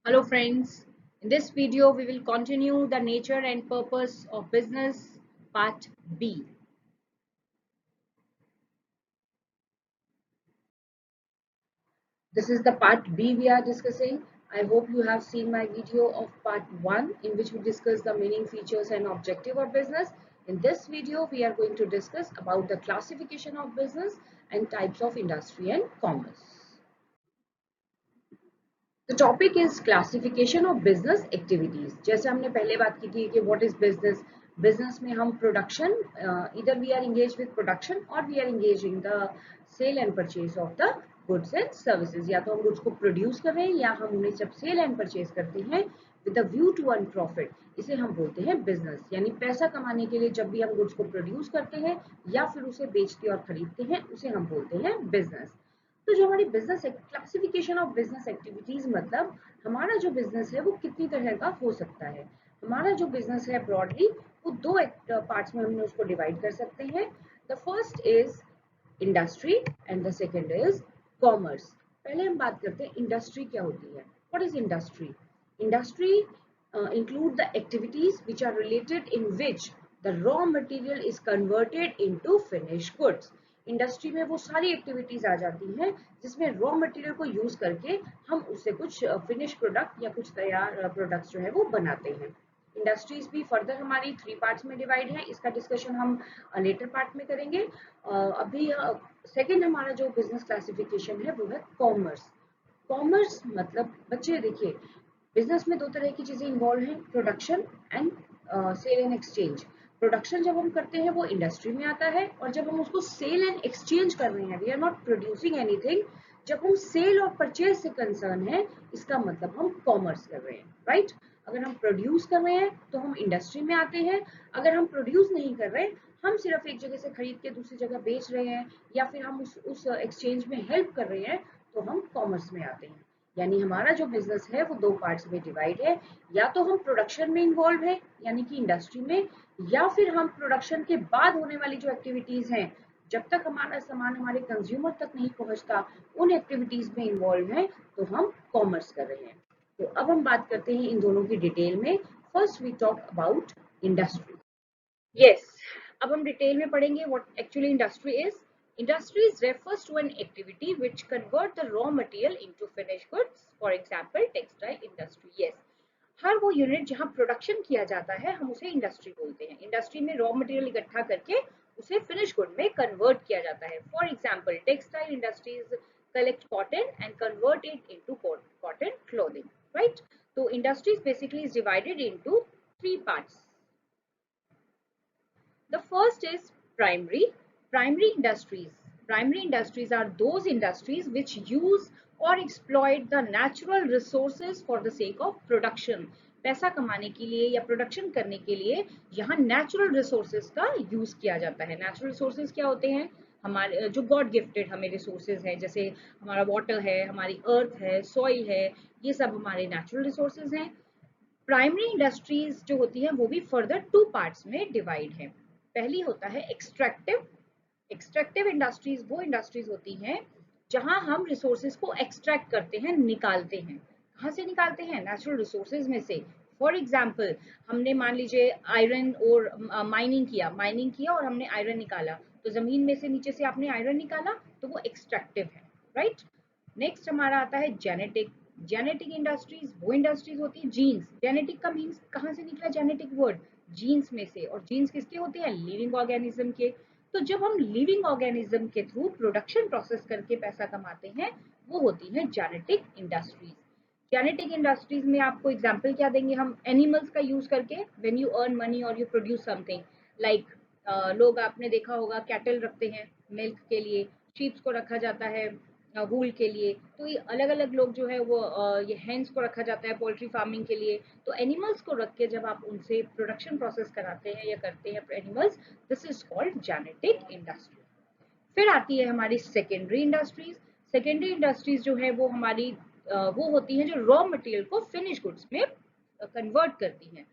Hello friends, in this video we will continue the nature and purpose of business part B. This is the part B we are discussing. I hope you have seen my video of part 1 in which we discuss the meaning, features and objective of business. In this video we are going to discuss about the classification of business and types of industry and commerce. The topic is classification of business activities. जैसे हमने पहले बात की थी कि what is business. Business में हम production, either we are engaged with production or we are engaged in the sale and purchase of the goods and services. या तो हम goods को produce कर रहे हैं या हम उन्हें जब sale and purchase करते हैं with a view to earn profit, इसे हम बोलते हैं business. यानी पैसा कमाने के लिए जब भी हम goods को produce करते हैं या फिर उसे बेचते और खरीदते हैं उसे हम बोलते हैं business. तो जो हमारी business classification of business activities मतलब हमारा जो बिजनेस है वो कितनी तरह का हो सकता है. हमारा जो बिजनेस है ब्रॉडली वो दो पार्ट्स में हमने उसको डिवाइड कर सकते हैं. The first is industry and the second is commerce. पहले हम बात करते हैं इंडस्ट्री क्या होती है. What is industry? Industry include the activities which are related in which the raw material is converted into finished goods. Industry में वो सारी एक्टिविटीज आ जाती हैं जिसमें रॉ मटेरियल को यूज करके हम उससे कुछ फिनिश प्रोडक्ट या कुछ तैयार प्रोडक्ट्स जो है वो बनाते हैं. इंडस्ट्रीज भी फर्दर हमारी 3 पार्ट्स में डिवाइड है. इसका डिस्कशन हम लेटर पार्ट में करेंगे. अभी सेकंड हमारा जो बिजनेस क्लासिफिकेशन है वो है कॉमर्स. कॉमर्स मतलब बच्चे देखिए बिजनेस में दो तरह की चीजें इन्वॉल्व हैं, production and sale and exchange. Production जब हम करते हैं वो इंडस्ट्री में आता है और जब हम उसको सेल एंड एक्सचेंज कर रहे हैं, we are not producing anything, जब हम सेल और परचेज से कंसर्न है इसका मतलब हम कॉमर्स कर रहे हैं. राइट? अगर हम प्रोड्यूस कर रहे हैं तो हम इंडस्ट्री में आते हैं. अगर हम प्रोड्यूस नहीं कर रहे, हम सिर्फ एक जगह से खरीद के दूसरी जगह बेच रहे हैं या फिर हम उस एक्सचेंज में हेल्प कर रहे हैं तो हम कॉमर्स में आते हैं. यानी हमारा जो बिजनेस है वो दो पार्ट्स में डिवाइड है. या तो हम प्रोडक्शन में इन्वॉल्व है यानी कि इंडस्ट्री में, या फिर हम प्रोडक्शन के बाद होने वाली जो एक्टिविटीज हैं जब तक हमारा सामान हमारे कंज्यूमर तक नहीं पहुंचता उन एक्टिविटीज में इन्वॉल्व है तो हम कॉमर्स कर रहे हैं. तो अब हम बात करते हैं इन दोनों की डिटेल में. First we talk about industry. Yes, अब हम डिटेल में पढ़ेंगे what actually industry is. Industries refers to an activity which convert the raw material into finished goods. For example, textile industry. Yes, हर वो यूनिट जहाँ production किया जाता है हम उसे इंडस्ट्री बोलते हैं. इंडस्ट्री में रॉ मटेरियल इकट्ठा करके उसे फिनिश गुड में कन्वर्ट किया जाता है. For example textile industries collect cotton and convert it into cotton clothing. Right? तो industries basically is divided into 3 parts. The first is primary. Primary industries. Primary industries are those industries which use or exploit the natural resources for the sake of production. पैसा कमाने के लिए या production करने के लिए यहाँ नेचुरल रिसोर्सेज का यूज किया जाता है. नेचुरल रिसोर्सेज क्या होते हैं? हमारे जो गॉड गिफ्टेड हमें रिसोर्सेज हैं, जैसे हमारा वाटर है, हमारी अर्थ है, सॉइल है, ये सब हमारे नेचुरल रिसोर्सेज हैं. प्राइमरी इंडस्ट्रीज जो होती है वो भी फर्दर 2 पार्ट्स में डिवाइड है. पहली होता है एक्सट्रैक्टिव. एक्सट्रैक्टिव इंडस्ट्रीज वो इंडस्ट्रीज होती हैं जहां हम रिसोर्सेज को एक्सट्रैक्ट करते हैं, निकालते हैं. कहाँ से निकालते हैं? नेचुरल रिसोर्सेज में से. फॉर एग्जाम्पल हमने मान लीजिए आयरन और माइनिंग किया और हमने आयरन निकाला, तो जमीन में से नीचे से आपने आयरन निकाला तो वो एक्सट्रैक्टिव है. राइट? नेक्स्ट हमारा आता है जेनेटिक. जेनेटिक इंडस्ट्रीज वो इंडस्ट्रीज होती है. जीन्स, जेनेटिक का मीन्स कहाँ से निकला जेनेटिक वर्ड? जीन्स में से. और जीन्स किसके होते हैं? लिविंग ऑर्गेनिज्म के. तो जब हम लिविंग ऑर्गेनिज्म के थ्रू प्रोडक्शन प्रोसेस करके पैसा कमाते हैं वो होती है जेनेटिक इंडस्ट्रीज. जेनेटिक इंडस्ट्रीज में आपको एग्जांपल क्या देंगे हम? एनिमल्स का यूज करके व्हेन यू अर्न मनी और यू प्रोड्यूस समथिंग लाइक, लोग आपने देखा होगा कैटल रखते हैं मिल्क के लिए, शीप्स को रखा जाता है वूल के लिए. तो ये अलग अलग लोग जो है वो ये हेन्स को रखा जाता है पोल्ट्री फार्मिंग के लिए. तो एनिमल्स को रख के जब आप उनसे प्रोडक्शन प्रोसेस कराते हैं या करते हैं animals, this is called genetic industry. फिर आती है हमारी सेकेंडरी इंडस्ट्रीज. सेकेंडरी इंडस्ट्रीज जो है वो हमारी वो होती हैं जो रॉ मटेरियल को फिनिश गुड्स में कन्वर्ट करती हैं.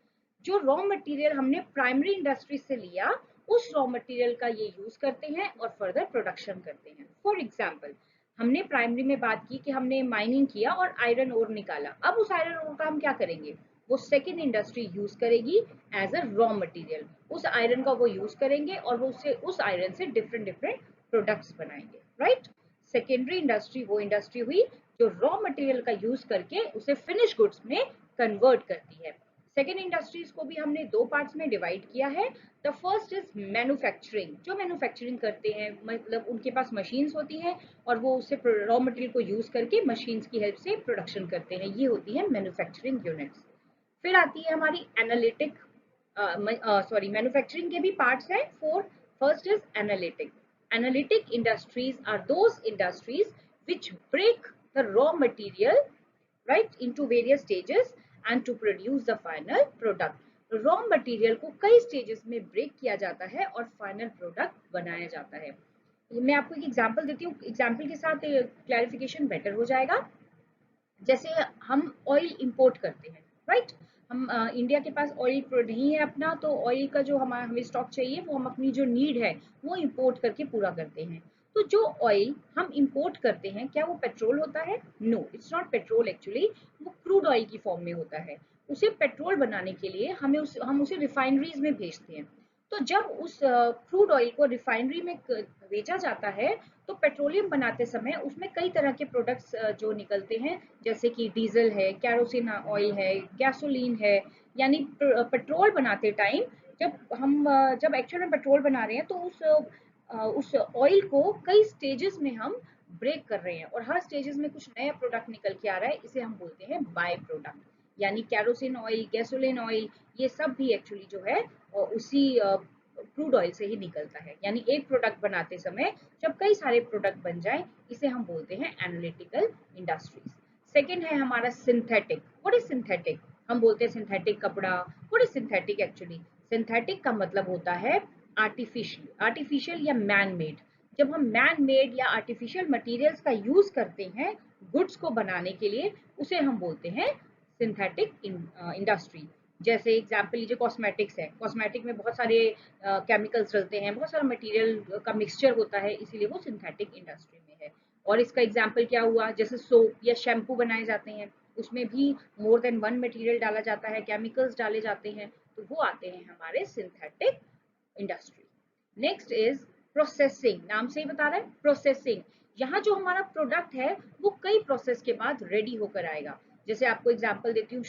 जो रॉ मटेरियल हमने प्राइमरी इंडस्ट्री से लिया उस रॉ मटेरियल का ये यूज करते हैं और फर्दर प्रोडक्शन करते हैं. फॉर एग्जाम्पल हमने प्राइमरी में बात की कि हमने माइनिंग किया और आयरन ओर निकाला। अब उस आयरन ओर का हम क्या करेंगे, वो सेकेंड इंडस्ट्री यूज करेगी एज अ रॉ मटेरियल। उस आयरन का वो यूज करेंगे और वो उससे उस आयरन से डिफरेंट डिफरेंट प्रोडक्ट्स बनाएंगे, राइट। सेकेंडरी इंडस्ट्री वो इंडस्ट्री हुई जो रॉ मटेरियल का यूज करके उसे फिनिश गुड्स में कन्वर्ट करती है। सेकेंड इंडस्ट्रीज को भी हमने दो पार्ट्स में डिवाइड किया है। द फर्स्ट इज मैन्युफैक्चरिंग, जो मैन्युफैक्चरिंग करते हैं, मतलब उनके पास मशीन्स होती हैं और वो उससे रॉ मटेरियल को यूज करके मशीन्स की हेल्प से प्रोडक्शन करते हैं, ये होती है मैन्युफैक्चरिंग यूनिट्स। फिर आती है हमारी एनालिटिक, मैन्युफैक्चरिंग के भी पार्ट्स हैं four. First is analytic. Analytic industries are those industries which break the raw material right into various stages and to produce the final product। Raw material को कई stages में ब्रेक किया जाता है और फाइनल प्रोडक्ट बनाया जाता है। मैं आपको एक एग्जांपल देती हूँ, एग्जांपल के साथ क्लैरिफिकेशन बेटर हो जाएगा। जैसे हम ऑयल इंपोर्ट करते हैं, राइट। हम इंडिया के पास ऑयल नहीं है अपना, तो ऑयल का जो हमें स्टॉक चाहिए वो हम अपनी जो नीड है वो इंपोर्ट करके पूरा करते हैं। तो जो ऑयल हम इंपोर्ट करते हैं क्या वो पेट्रोल होता है? No, it's not petrol actually, वो क्रूड ऑयल की फॉर्म में होता है। उसे पेट्रोल बनाने के लिए हम उसे रिफाइनरीज में भेजते हैं। तो जब उस क्रूड ऑयल को रिफाइनरी में भेजा जाता है तो पेट्रोलियम बनाते समय उसमें कई तरह के प्रोडक्ट्स जो निकलते हैं, जैसे कि डीजल है, कैरोसिन ऑयल है, गैसोलीन है। यानी पेट्रोल बनाते टाइम जब एक्चुअल में पेट्रोल बना रहे हैं तो उस ऑयल को कई स्टेजेस में हम ब्रेक कर रहे हैं और हर स्टेजेस में कुछ नया प्रोडक्ट निकल के आ रहा है, इसे हम बोलते हैं बाय प्रोडक्ट। यानी कैरोसिन ऑयल, गैसोलीन ऑयल, ये सब भी एक्चुअली जो है उसी क्रूड ऑयल से ही निकलता है। यानी एक प्रोडक्ट बनाते समय जब कई सारे प्रोडक्ट बन जाए, इसे हम बोलते हैं एनालिटिकल इंडस्ट्रीज। सेकेंड है हमारा सिंथेटिक। What is synthetic? हम बोलते हैं सिंथेटिक कपड़ा। What is synthetic actually? Synthetic का मतलब होता है आर्टिफिशियल या मैन मेड। जब हम मैन मेड या आर्टिफिशियल मटेरियल्स का यूज करते हैं गुड्स को बनाने के लिए, उसे हम बोलते हैं सिंथेटिक इंडस्ट्री। जैसे एग्जाम्पल लीजिए, कॉस्मेटिक्स है, कॉस्मेटिक में बहुत सारे केमिकल्स डलते हैं, बहुत सारा मटेरियल का मिक्सचर होता है, इसीलिए वो सिंथेटिक इंडस्ट्री में है। और इसका एग्जाम्पल क्या हुआ, जैसे सोप या शैम्पू बनाए जाते हैं, उसमें भी मोर देन वन मटेरियल डाला जाता है, केमिकल्स डाले जाते हैं, तो वो आते हैं हमारे synthetic industry. Next is processing. नाम से ही बता रहा है प्रोसेसिंग। यहाँ जो हमारा प्रोडक्ट है वो कई प्रोसेस के बाद रेडी होकर आएगा। जैसे आपको एग्जांपल देती हूँ,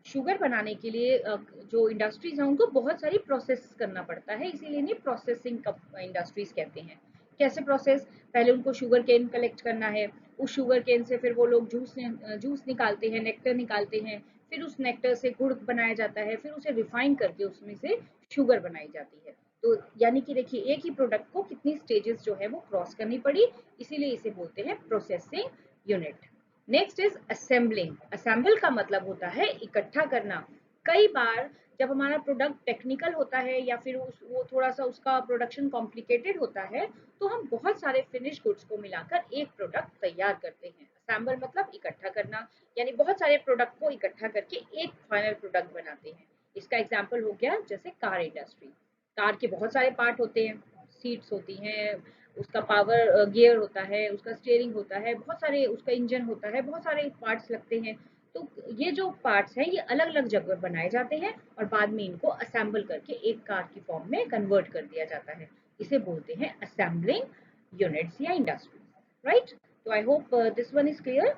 शुगर बनाने के लिए जो इंडस्ट्रीज हैं उनको बहुत सारी प्रोसेस करना पड़ता है, इसीलिए इन्हें प्रोसेसिंग इंडस्ट्रीज कहते हैं। कैसे प्रोसेस? पहले उनको शुगर केन कलेक्ट करना है, उस शुगर केन से फिर वो लोग जूस निकालते हैं, नेक्टर निकालते हैं, फिर उस नेक्टर से गुड़ बनाया जाता है, फिर उसे रिफाइन करके उसमें से शुगर बनाई जाती है। तो यानी कि देखिए, एक ही प्रोडक्ट को कितनी स्टेजेस जो है वो क्रॉस करनी पड़ी, इसीलिए इसे बोलते हैं processing unit. Next is assembling. Assemble का मतलब होता है इकट्ठा करना। कई बार जब हमारा प्रोडक्ट टेक्निकल होता है या फिर वो थोड़ा सा उसका प्रोडक्शन कॉम्प्लिकेटेड होता है, तो हम बहुत सारे फिनिश गुड्स को मिलाकर एक प्रोडक्ट तैयार करते हैं। असेंबल मतलब इकट्ठा करना, यानी बहुत सारे प्रोडक्ट को इकट्ठा करके एक फाइनल प्रोडक्ट बनाते हैं। इसका एग्जाम्पल हो गया जैसे कार इंडस्ट्री। कार के बहुत सारे पार्ट होते हैं, सीट्स होती हैं, उसका पावर गियर होता है, उसका स्टीयरिंग होता है, बहुत सारे, उसका इंजन होता है, बहुत सारे पार्ट्स लगते हैं। तो ये जो पार्ट्स हैं ये अलग अलग जगह बनाए जाते हैं और बाद में इनको असेंबल करके एक कार की फॉर्म में कन्वर्ट कर दिया जाता है, इसे बोलते हैं असेंबलिंग यूनिट्स या इंडस्ट्रीज, राइट। तो I hope this one is clear.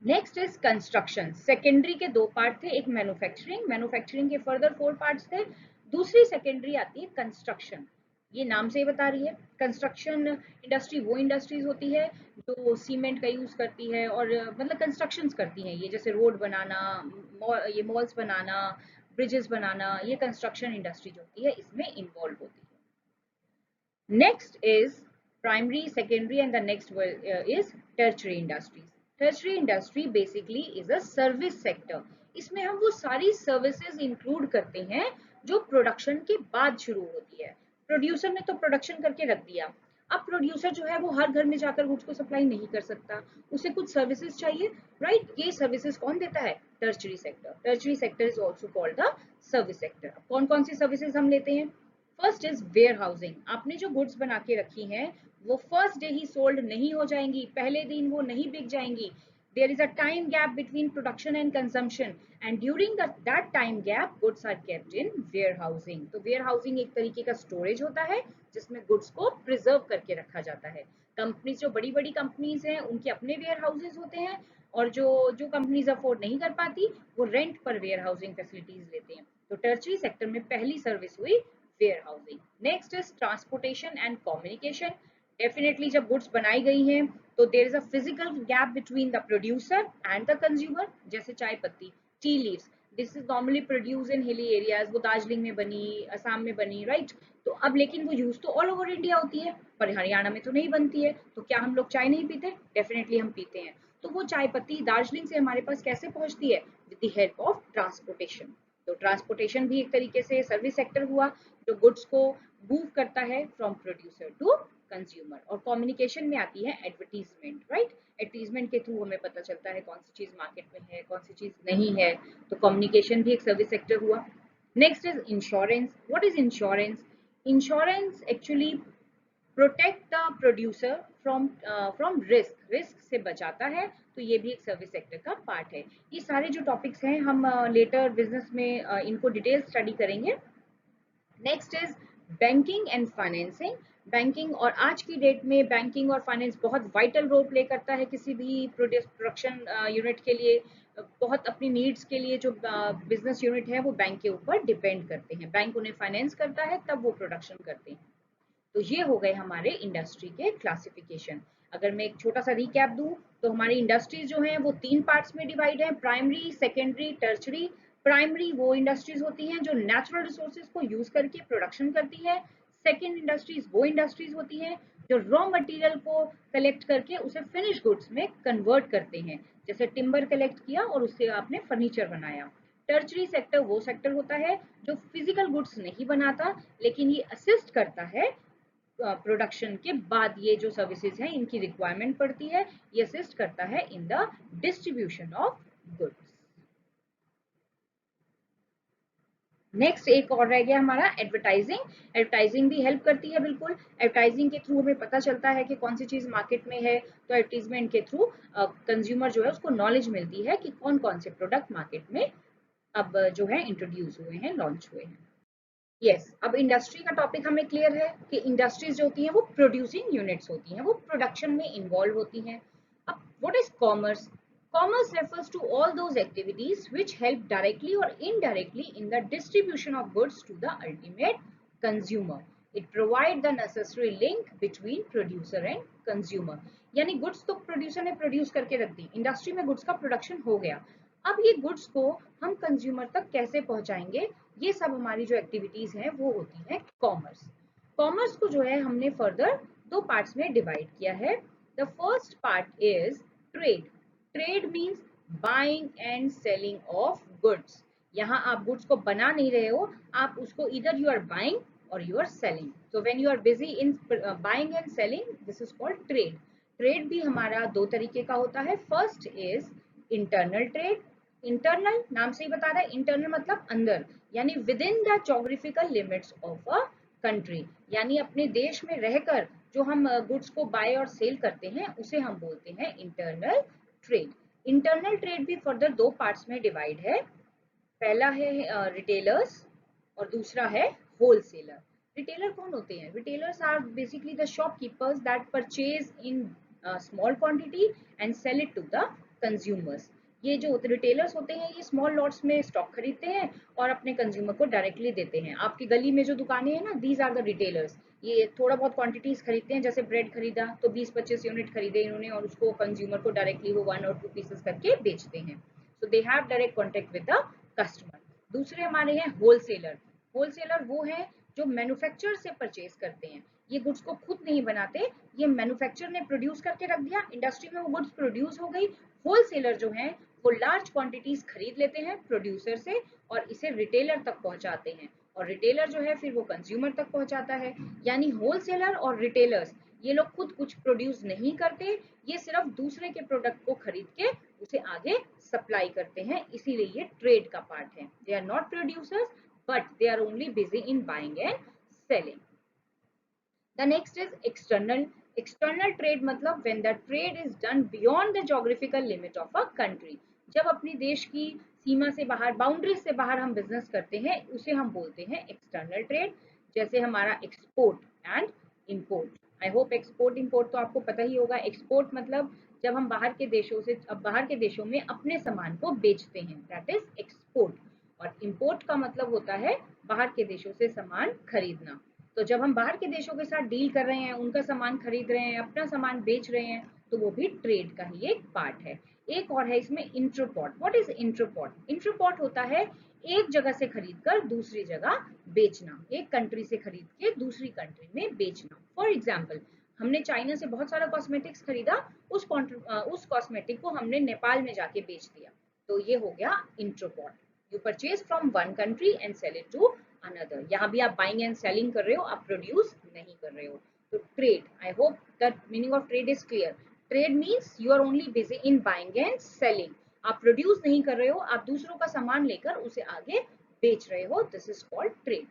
Next is construction. Secondary के दो पार्ट थे, एक मैन्युफैक्चरिंग के फर्दर फोर पार्ट्स थे। दूसरी सेकेंडरी आती है कंस्ट्रक्शन। ये नाम से ही बता रही है, कंस्ट्रक्शन इंडस्ट्री वो इंडस्ट्रीज होती है जो सीमेंट का यूज करती है और मतलब कंस्ट्रक्शंस करती हैं, ये जैसे रोड बनाना, ये मॉल्स बनाना, ब्रिजेस बनाना, ये कंस्ट्रक्शन इंडस्ट्री जो होती है इसमें इन्वॉल्व होती है। Next is primary, secondary and the next is tertiary industries. Tertiary industry basically is a service sector. इसमें हम वो सारी सर्विसेज इंक्लूड करते हैं जो प्रोडक्शन के बाद शुरू होती है। प्रोड्यूसर ने तो प्रोडक्शन करके रख दिया, अब प्रोड्यूसर जो है वो हर घर में जाकर गुड्स को सप्लाई नहीं कर सकता, उसे कुछ सर्विसेज चाहिए, राइट। ये सर्विसेज कौन देता है? Tertiary sector. Tertiary sector is also called the service sector. कौन कौन सी सर्विसेज हम लेते हैं? First is warehousing. आपने जो गुड्स बना के रखी हैं वो फर्स्ट डे ही सोल्ड नहीं हो जाएंगी, पहले दिन वो नहीं बिक जाएंगी। There is a time gap between production and consumption, and during that time gap goods are kept in warehousing. तो वेयर हाउसिंग एक तरीके का स्टोरेज होता है जिसमें गुड्स को प्रिजर्व करके रखा जाता है। कंपनीज, जो बड़ी बड़ी कंपनीज हैं, उनके अपने वेयर हाउसेज होते हैं, और जो जो कंपनीज अफोर्ड नहीं कर पाती वो रेंट पर वेयर हाउसिंग फैसिलिटीज लेते हैं। तो टर्चरी सेक्टर में पहली सर्विस हुई warehousing. Next is transportation and communication. Definitely जब गुड्स बनाई गई हैं तो there is a physical gap between the producer and the consumer. जैसे चाय पत्ती, tea leaves, this is normally produce in hilly areas, वो दार्जिलिंग में बनी, असम में बनी, राइट। तो अब लेकिन वो यूज तो ऑल ओवर इंडिया होती है, पर हरियाणा में तो नहीं बनती है। तो क्या हम लोग चाय नहीं पीते? डेफिनेटली हम पीते हैं। तो वो चाय पत्ती दार्जिलिंग से हमारे पास कैसे पहुंचती है? With the help of transportation. तो ट्रांसपोर्टेशन भी एक तरीके से सर्विस सेक्टर हुआ जो गुड्स को मूव करता है फ्रॉम प्रोड्यूसर टू कंज्यूमर। और कम्युनिकेशन में आती है एडवर्टीजमेंट, राइट। एडवर्टीजमेंट के थ्रू हमें पता चलता है कौन सी चीज मार्केट में है, कौन सी चीज नहीं है। तो कम्युनिकेशन भी एक सर्विस सेक्टर हुआ। Next is insurance. What is insurance? Insurance actually protect the producer from risk, risk से बचाता है। तो ये भी एक सर्विस सेक्टर का पार्ट है। ये सारे जो टॉपिक्स हैं हम लेटर बिजनेस में इनको डिटेल स्टडी करेंगे। Next is banking and financing. Banking, और आज की डेट में बैंकिंग और फाइनेंस बहुत वाइटल रोल प्ले करता है किसी भी प्रोडक्शन यूनिट के लिए। बहुत अपनी नीड्स के लिए जो बिजनेस यूनिट है वो बैंक के ऊपर डिपेंड करते हैं। बैंक उन्हें फाइनेंस करता है तब वो प्रोडक्शन करते हैं। तो ये हो गए हमारे इंडस्ट्री के क्लासिफिकेशन। अगर मैं एक छोटा सा रिकैप दूं तो हमारी इंडस्ट्रीज जो हैं वो 3 पार्ट्स में डिवाइड है: प्राइमरी, सेकेंडरी, टर्चरी। प्राइमरी वो इंडस्ट्रीज होती हैं जो नेचुरल रिसोर्सेज को यूज करके प्रोडक्शन करती है। सेकेंड इंडस्ट्रीज वो इंडस्ट्रीज होती हैं जो रॉ मटेरियल को कलेक्ट करके उसे फिनिश गुड्स में कन्वर्ट करते हैं। जैसे टिम्बर कलेक्ट किया और उससे आपने फर्नीचर बनाया। टर्चरी सेक्टर वो सेक्टर होता है जो फिजिकल गुड्स नहीं बनाता, लेकिन ये असिस्ट करता है प्रोडक्शन के बाद। ये जो सर्विसेज हैं इनकी रिक्वायरमेंट पड़ती है, ये असिस्ट करता है in the distribution of goods. Next एक और रह गया हमारा एडवर्टाइजिंग। एडवर्टाइजिंग भी हेल्प करती है, बिल्कुल। एडवर्टाइजिंग के थ्रू हमें पता चलता है कि कौन सी चीज मार्केट में है। तो एडवर्टीजमेंट के थ्रू कंज्यूमर जो है उसको नॉलेज मिलती है कि कौन कौन से प्रोडक्ट मार्केट में अब जो है इंट्रोड्यूस हुए हैं, लॉन्च हुए हैं। यस, अब इंडस्ट्री का टॉपिक हमें क्लियर है कि इंडस्ट्रीज जो होती हैं वो प्रोड्यूसिंग यूनिट्स होती हैं, वो प्रोडक्शन में इन्वॉल्व होती हैं। अब what is commerce? Commerce refers to all those activities which help directly or indirectly in the distribution of goods to the ultimate consumer. It provide the necessary link between producer and consumer. यानी goods तो producer ने produce करके रख दी, industry में goods का production हो गया। अब ये गुड्स को हम कंज्यूमर तक कैसे पहुंचाएंगे? ये सब हमारी जो एक्टिविटीज हैं वो होती है कॉमर्स। कॉमर्स को जो है हमने फर्दर 2 पार्ट्स में डिवाइड किया है। The first part is trade. Trade means buying and selling of goods. यहाँ आप गुड्स को बना नहीं रहे हो, आप उसको इधर यू आर बाइंग और you are selling. So when you are busy in buying and selling, this is called trade. Trade भी हमारा 2 तरीके का होता है। First is internal trade. Internal नाम से ही बता रहा है, इंटरनल मतलब अंदर, यानी with in the geographical limits of a country. यानी अपने देश में रहकर जो हम गुड्स को बाय और सेल करते हैं उसे हम बोलते हैं इंटरनल ट्रेड। इंटरनल ट्रेड भी फर्दर 2 पार्ट्स में डिवाइड है। पहला है रिटेलर्स और दूसरा है होलसेलर। रिटेलर कौन होते हैं? Retailers are basically the shopkeepers that purchase in small quantity and sell it to the consumers. ये जो रिटेलर्स होते हैं ये स्मॉल लॉट्स में स्टॉक खरीदते हैं और अपने कंज्यूमर को डायरेक्टली देते हैं। आपकी गली में जो दुकानें हैं ना, दीज आर द रिटेलर्स। ये थोड़ा बहुत क्वांटिटीज खरीदते हैं, जैसे ब्रेड खरीदा तो 20-25 यूनिट खरीदे इन्होंने और उसको कंज्यूमर को डायरेक्टली वो 1 और 2 पीसेस करके बेचते हैं। So they have direct contact with the customer. दूसरे हमारे हैं होलसेलर। होलसेलर वो है जो मैन्युफैक्चरर से परचेज करते हैं। ये गुड्स को खुद नहीं बनाते, ये मैन्युफैक्चरर ने प्रोड्यूस करके रख दिया, इंडस्ट्री में वो गुड्स प्रोड्यूस हो गई। होलसेलर जो हैं वो लार्ज क्वांटिटीज खरीद लेते हैं प्रोड्यूसर से और इसे रिटेलर तक पहुंचाते हैं, और रिटेलर जो है फिर वो कंज्यूमर तक पहुंचाता है। यानी होलसेलर और रिटेलर्स ये लोग खुद कुछ प्रोड्यूस नहीं करते, ये सिर्फ दूसरे के प्रोडक्ट को खरीद के उसे आगे सप्लाई करते हैं, इसीलिए ये ट्रेड का पार्ट है। They are not producers but they are only busy in buying and selling. The next is external. External trade मतलब when the trade is done beyond the geographical limit of a country. जब अपने देश की सीमा से बाहर, boundaries से बाहर हम बिजनेस करते हैं, उसे हम बोलते हैं एक्सटर्नल ट्रेड. जैसे हमारा export and import. I hope export import तो आपको पता ही होगा. एक्सपोर्ट मतलब जब हम बाहर के देशों से, अब बाहर के देशों में अपने सामान को बेचते हैं, दैट इज एक्सपोर्ट. और इंपोर्ट का मतलब होता है बाहर के देशों से सामान खरीदना. तो जब हम बाहर के देशों के साथ डील कर रहे हैं, उनका सामान खरीद रहे हैं, अपना सामान बेच रहे हैं, तो वो भी ट्रेड का ही एक पार्ट है. एक और है इसमें interport. What is interport? Interport होता है एक जगह से खरीद कर दूसरी जगह बेचना, एक कंट्री से खरीद के दूसरी कंट्री में बेचना. फॉर एग्जाम्पल, हमने चाइना से बहुत सारा कॉस्मेटिक्स खरीदा, उस कॉस्मेटिक को हमने नेपाल में जाके बेच दिया, तो ये हो गया entrepot. You purchase from one country and sell it to another. यहाँ भी आप बाइंग एंड सेलिंग कर रहे हो, आप प्रोड्यूस नहीं कर रहे हो. तो trade, I hope that meaning of trade is clear. Trade means you are only busy in buying and selling. आप प्रोड्यूस नहीं कर रहे हो, आप दूसरों का सामान लेकर उसे आगे बेच रहे हो. This is called trade.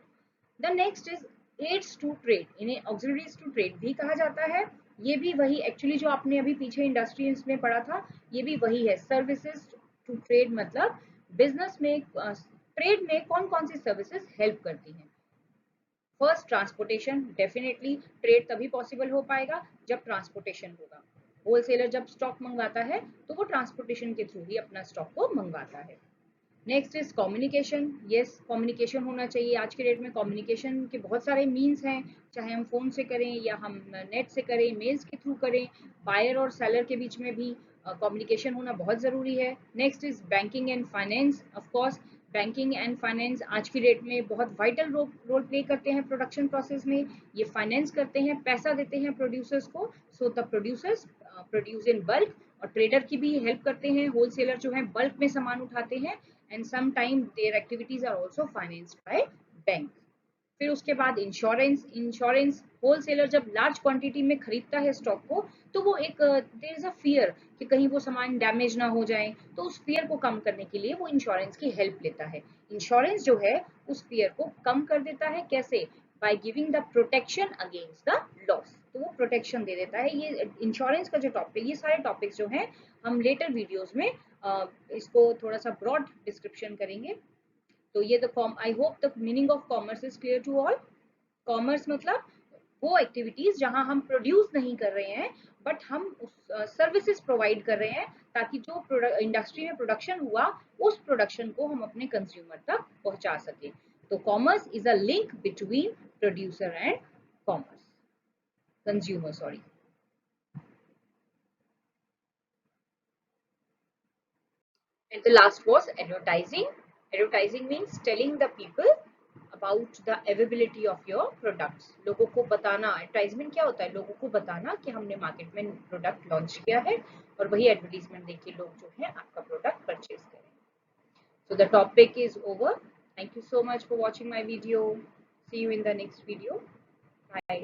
The next is aids to trade. इन्हें ऑक्सिलरीज टू ट्रेड भी कहा जाता है. ये भी वही, एक्चुअली जो आपने अभी पीछे इंडस्ट्रीज में पढ़ा था, ये भी वही है. सर्विसेज टू ट्रेड मतलब बिजनेस में, ट्रेड में कौन कौन सी सर्विसेज हेल्प करती हैं. First, transportation. डेफिनेटली ट्रेड तभी पॉसिबल हो पाएगा जब ट्रांसपोर्टेशन होगा. होलसेलर जब स्टॉक मंगवाता है तो वो ट्रांसपोर्टेशन के थ्रू ही अपना स्टॉक को मंगवाता है. Next is communication. Yes, communication होना चाहिए. आज के डेट में कम्युनिकेशन के बहुत सारे मीन्स हैं, चाहे हम फोन से करें या हम नेट से करें, मेल्स के थ्रू करें. बायर और सेलर के बीच में भी कम्युनिकेशन होना बहुत ज़रूरी है. Next is banking and finance. Of course banking and finance आज की डेट में बहुत वाइटल रोल प्ले करते हैं प्रोडक्शन प्रोसेस में. ये फाइनेंस करते हैं, पैसा देते हैं प्रोड्यूसर्स को, so the producers produce in bulk. और ट्रेडर की भी हेल्प करते हैं. होलसेलर जो है बल्क में सामान उठाते हैं, and sometimes their activities are also financed by bank. फिर उसके बाद इंश्योरेंस. इंश्योरेंस, होलसेलर जब लार्ज क्वांटिटी में खरीदता है स्टॉक को, तो वो एक देयर इज अ फियर कि कहीं वो सामान डैमेज ना हो जाए, तो उस फियर को कम करने के लिए वो इंश्योरेंस की हेल्प लेता है. इंश्योरेंस जो है उस फियर को कम कर देता है. कैसे? By giving the protection against the loss. तो वो प्रोटेक्शन दे देता है. ये इंश्योरेंस का जो टॉपिक, ये सारे टॉपिक्स जो हैं हम लेटर वीडियोस में इसको थोड़ा सा ब्रॉड डिस्क्रिप्शन करेंगे. तो ये I hope the meaning of commerce is clear to all. Commerce मतलब वो एक्टिविटीज जहां हम प्रोड्यूस नहीं कर रहे हैं, बट हम सर्विसेज प्रोवाइड कर रहे हैं, ताकि जो इंडस्ट्री में प्रोडक्शन हुआ उस प्रोडक्शन को हम अपने कंज्यूमर तक पहुंचा सके. तो commerce is a link between producer and commerce, consumer, sorry. And the last was advertising. Advertising means telling the people about the availability of your products. लोगों को बताना. एडवर्टाइजमेंट क्या होता है? लोगों को बताना कि हमने मार्केट में प्रोडक्ट लॉन्च किया है, और वही एडवर्टाइजमेंट देख के लोग जो है आपका प्रोडक्ट परचेज करें. So the topic is over. Thank you so much for watching my video. See you in the next video. Bye.